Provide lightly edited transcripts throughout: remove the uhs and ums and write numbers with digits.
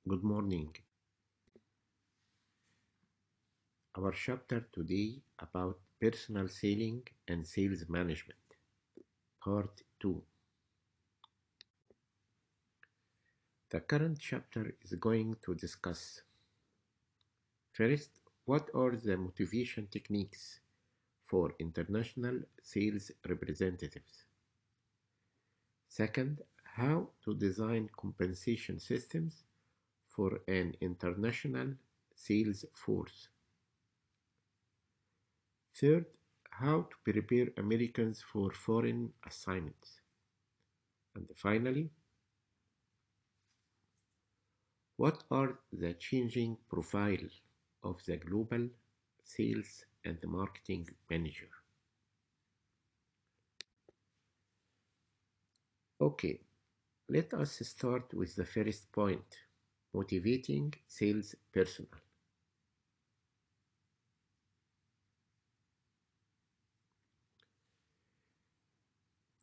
Good morning. Our chapter today about personal selling and sales management, part 2. The current chapter is going to discuss first, what are the motivation techniques for international sales representatives? Second, how to design compensation systems for an international sales force. Third, how to prepare Americans for foreign assignments. And finally, what are the changing profile of the global sales and marketing manager? Okay, let us start with the first point, motivating sales personnel.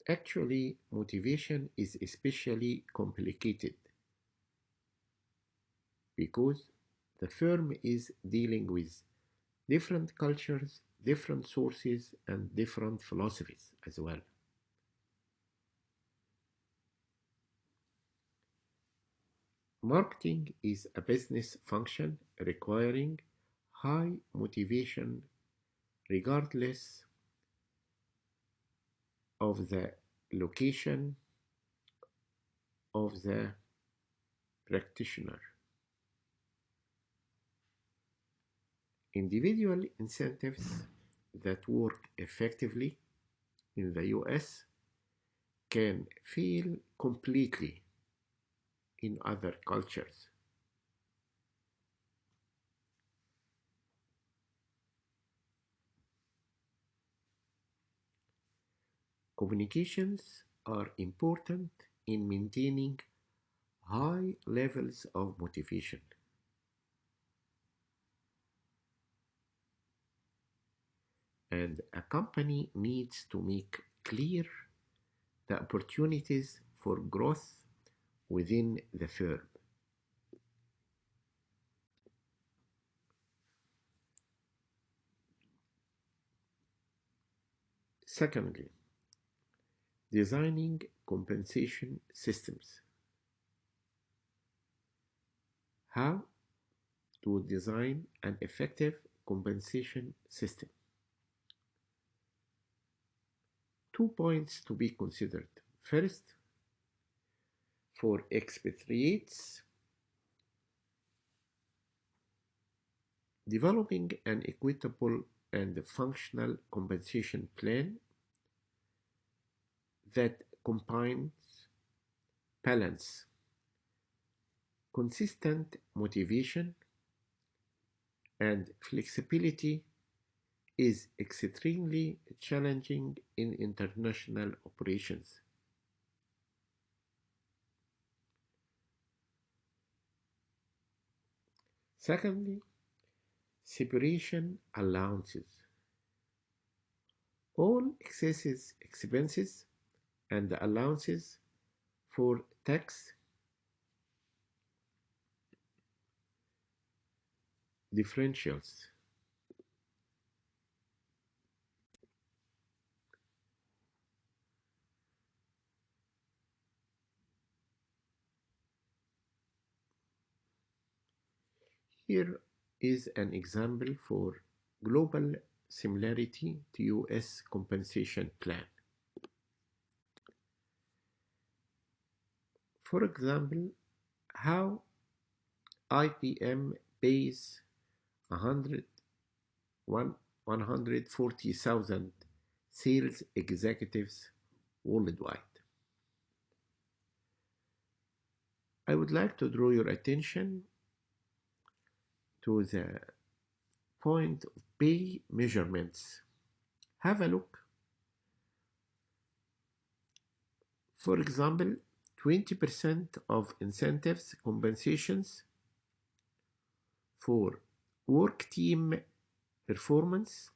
Actually, motivation is especially complicated because the firm is dealing with different cultures, different sources, and different philosophies as well. Marketing is a business function requiring high motivation regardless of the location of the practitioner. Individual incentives that work effectively in the US can fail completely in other cultures. Communications are important in maintaining high levels of motivation. And a company needs to make clear the opportunities for growth within the firm. Secondly, designing compensation systems. How to design an effective compensation system. 2 points to be considered. First, for expatriates, developing an equitable and functional compensation plan that combines balance, consistent motivation, and flexibility is extremely challenging in international operations. Secondly, separation allowances. All excesses, expenses, and allowances for tax differentials. Here is an example for global similarity to US compensation plan. For example, how IBM pays 100, 140,000 sales executives worldwide. I would like to draw your attention to the point of pay measurements. Have a look. For example, 20% of incentives compensations for work team performance,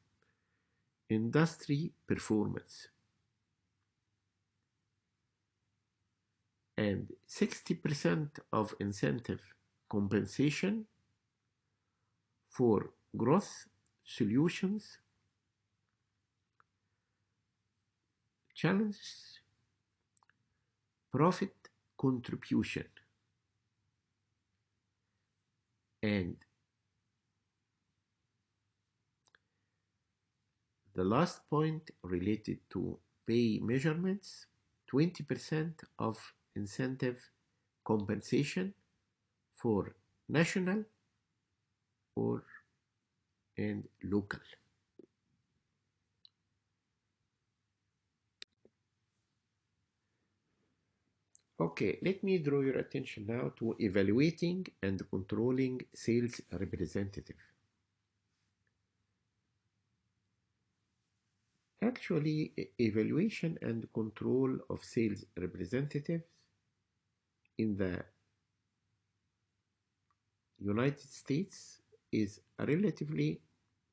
industry performance, and 60% of incentive compensation for growth solutions, challenges, profit contribution, and the last point related to pay measurements, 20% of incentive compensation for national or and local. Okay, let me draw your attention now to evaluating and controlling sales representative. Actually, evaluation and control of sales representatives in the United States is a relatively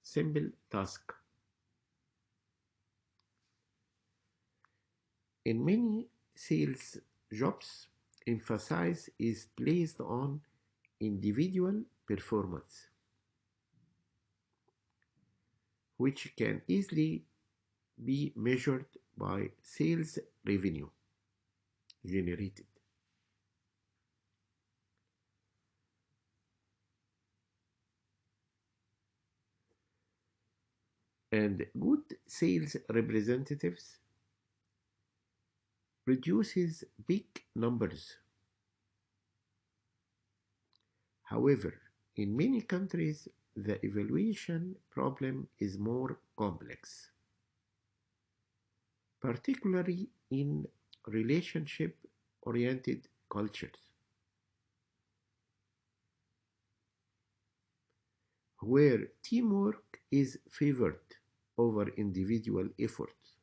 simple task. In many sales jobs, emphasis is placed on individual performance, which can easily be measured by sales revenue generated. And good sales representatives produces big numbers. However, in many countries, the evaluation problem is more complex, particularly in relationship-oriented cultures, where teamwork is favored over individual efforts.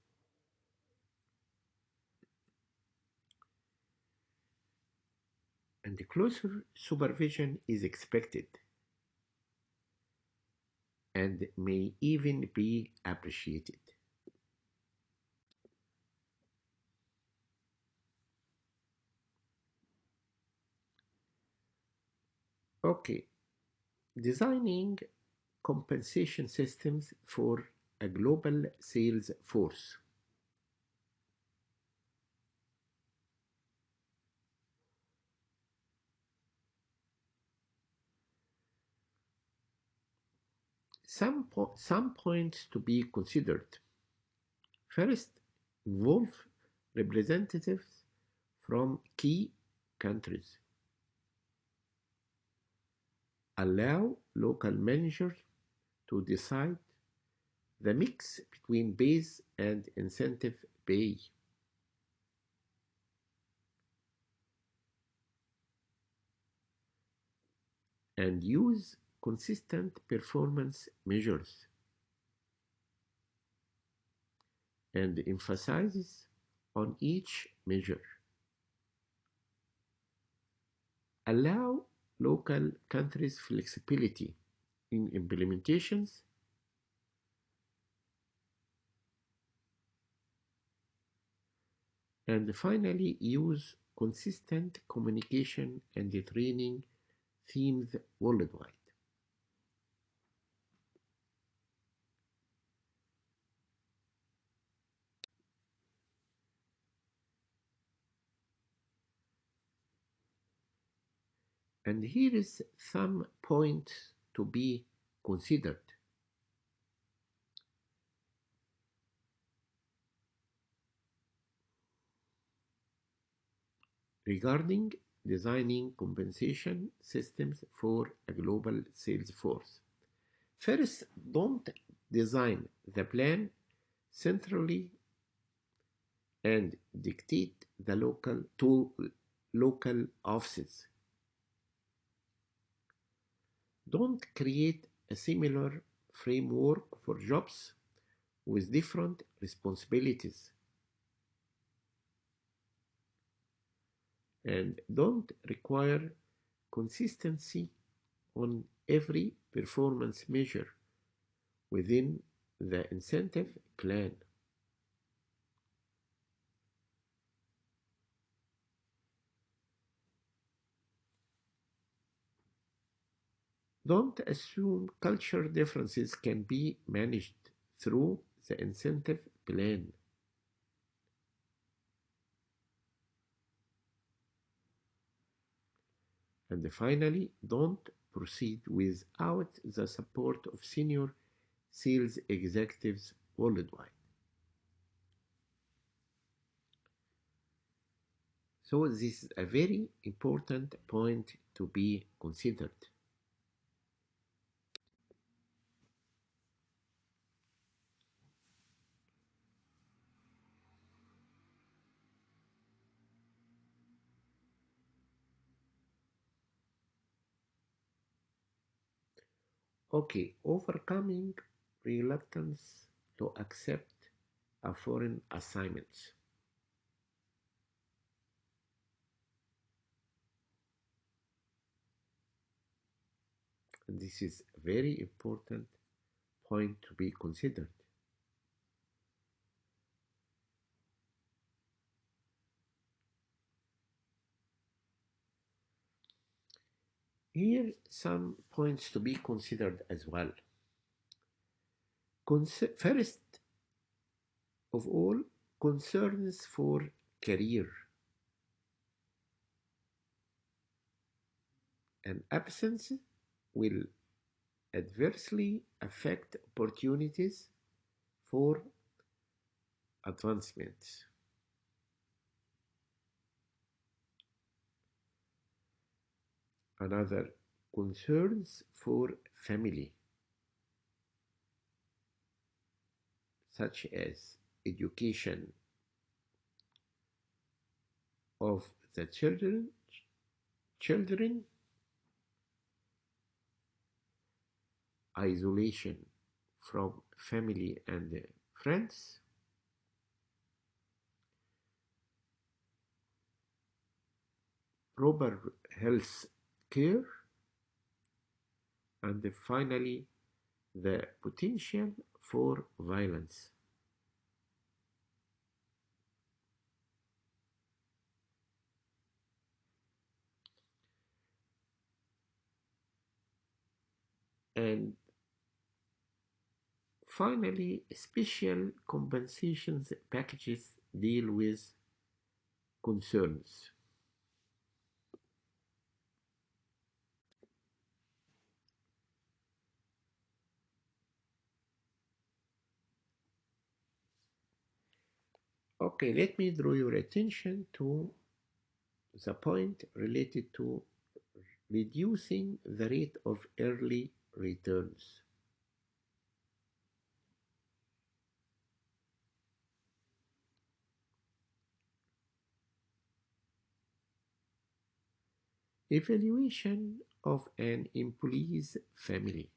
And closer supervision is expected and may even be appreciated. Okay, designing compensation systems for a global sales force. Some points to be considered. First, involve representatives from key countries. Allow local managers to decide the mix between base and incentive pay. And use consistent performance measures and emphasizes on each measure. Allow local countries flexibility in implementations and finally use consistent communication and training themes worldwide. And here is some points to be considered. Regarding designing compensation systems for a global sales force. First, don't design the plan centrally and dictate the local offices. Don't create a similar framework for jobs with different responsibilities. And don't require consistency on every performance measure within the incentive plan. Don't assume culture differences can be managed through the incentive plan. And finally, don't proceed without the support of senior sales executives worldwide. So, this is a very important point to be considered. Okay, overcoming reluctance to accept a foreign assignment. And this is a very important point to be considered. Here some points to be considered as well. First of all, concerns for career. An absence will adversely affect opportunities for advancement. Another, concerns for family, such as education of the children, isolation from family and friends, proper health care, and finally, the potential for violence. And finally, special compensations packages deal with concerns. Okay, let me draw your attention to the point related to reducing the rate of early returns. Evaluation of an employee's family.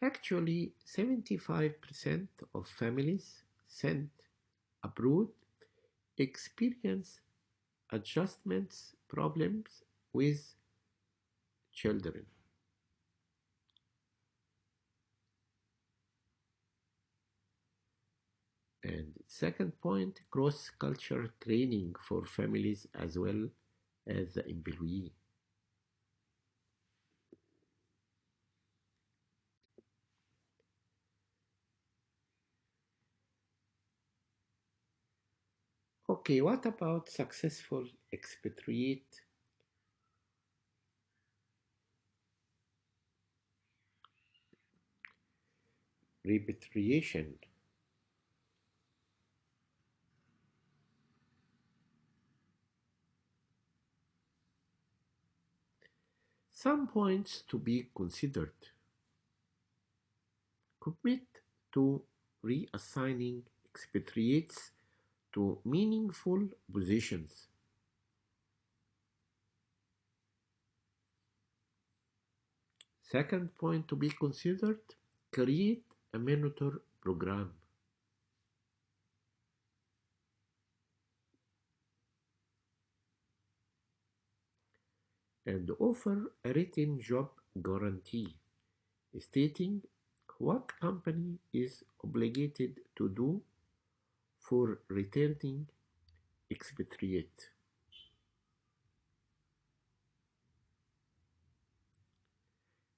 Actually, 75% of families sent abroad experience adjustments problems with children. And second point, cross-culture training for families as well as the employee. Okay, what about successful expatriate repatriation? Some points to be considered. Commit to reassigning expatriates to meaningful positions. Second point to be considered, create a mentor program. And offer a written job guarantee stating what company is obligated to do for returning expatriate.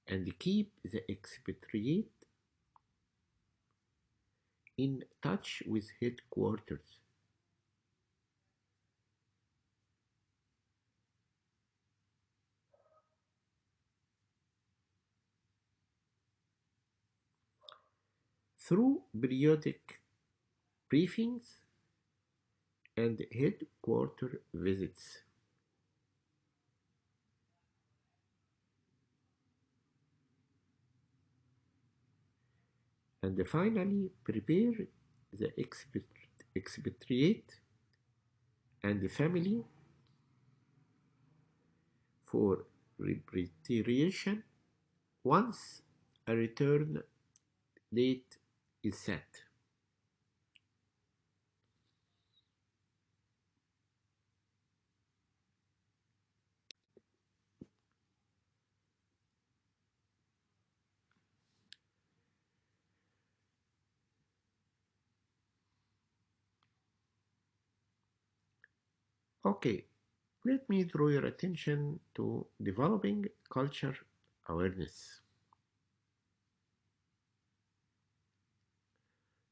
And keep the expatriate in touch with headquarters. Through periodic briefings and headquarter visits. And finally, prepare the expatriate and the family for repatriation once a return date is set. Okay, let me draw your attention to developing culture awareness.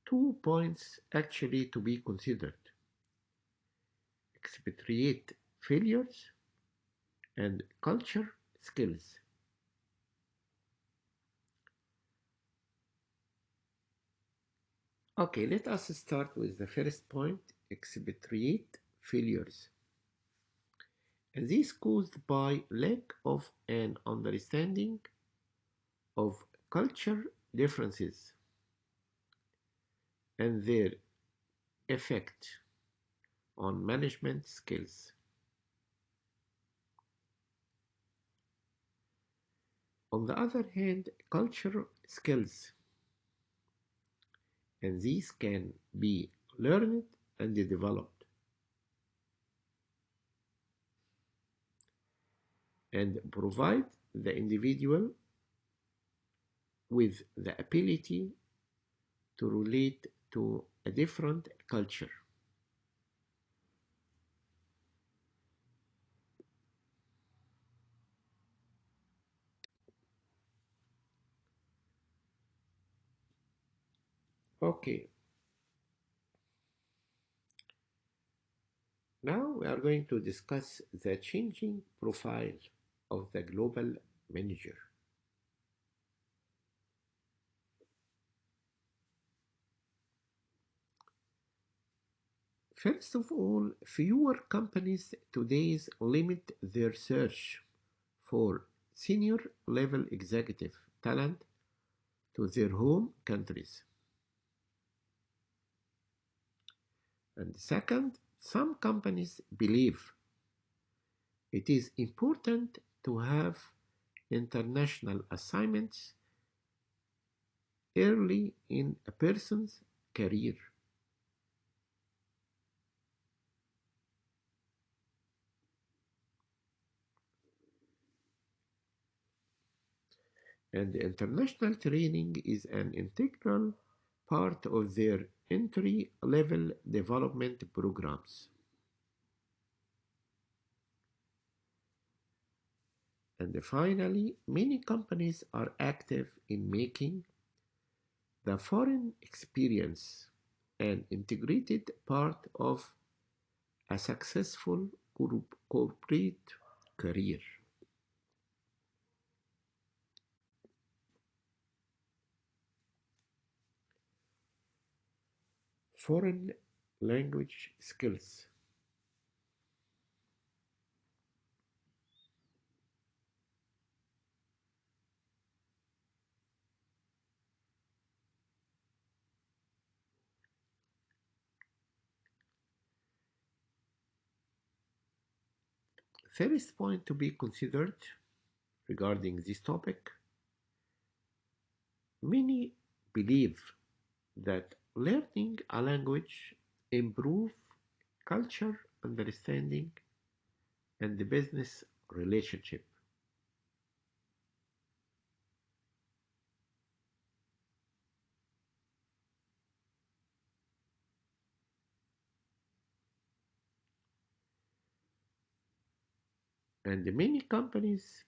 2 points actually to be considered: expatriate failures and culture skills. Okay, let us start with the first point: expatriate failures. And this caused by lack of an understanding of culture differences and their effect on management skills. On the other hand, culture skills, and these can be learned and developed, and provide the individual with the ability to relate to a different culture. Okay, now we are going to discuss the changing profile of the global manager. First of all, fewer companies today limit their search for senior level executive talent to their home countries. And second, some companies believe it is important to have international assignments early in a person's career. And international training is an integral part of their entry level development programs. And finally, many companies are active in making the foreign experience an integrated part of a successful corporate career. Foreign language skills. First point to be considered regarding this topic: many believe that learning a language improve culture understanding and the business relationship. And many companies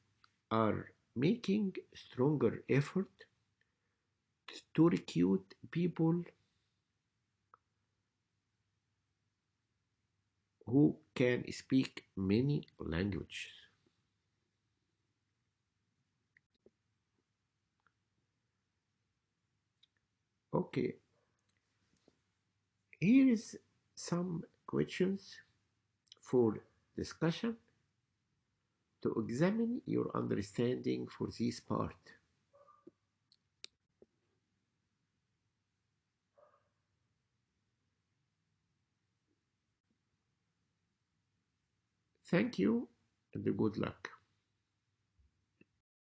are making stronger effort to recruit people who can speak many languages. Okay, here is some questions for discussion to examine your understanding for this part. Thank you and good luck.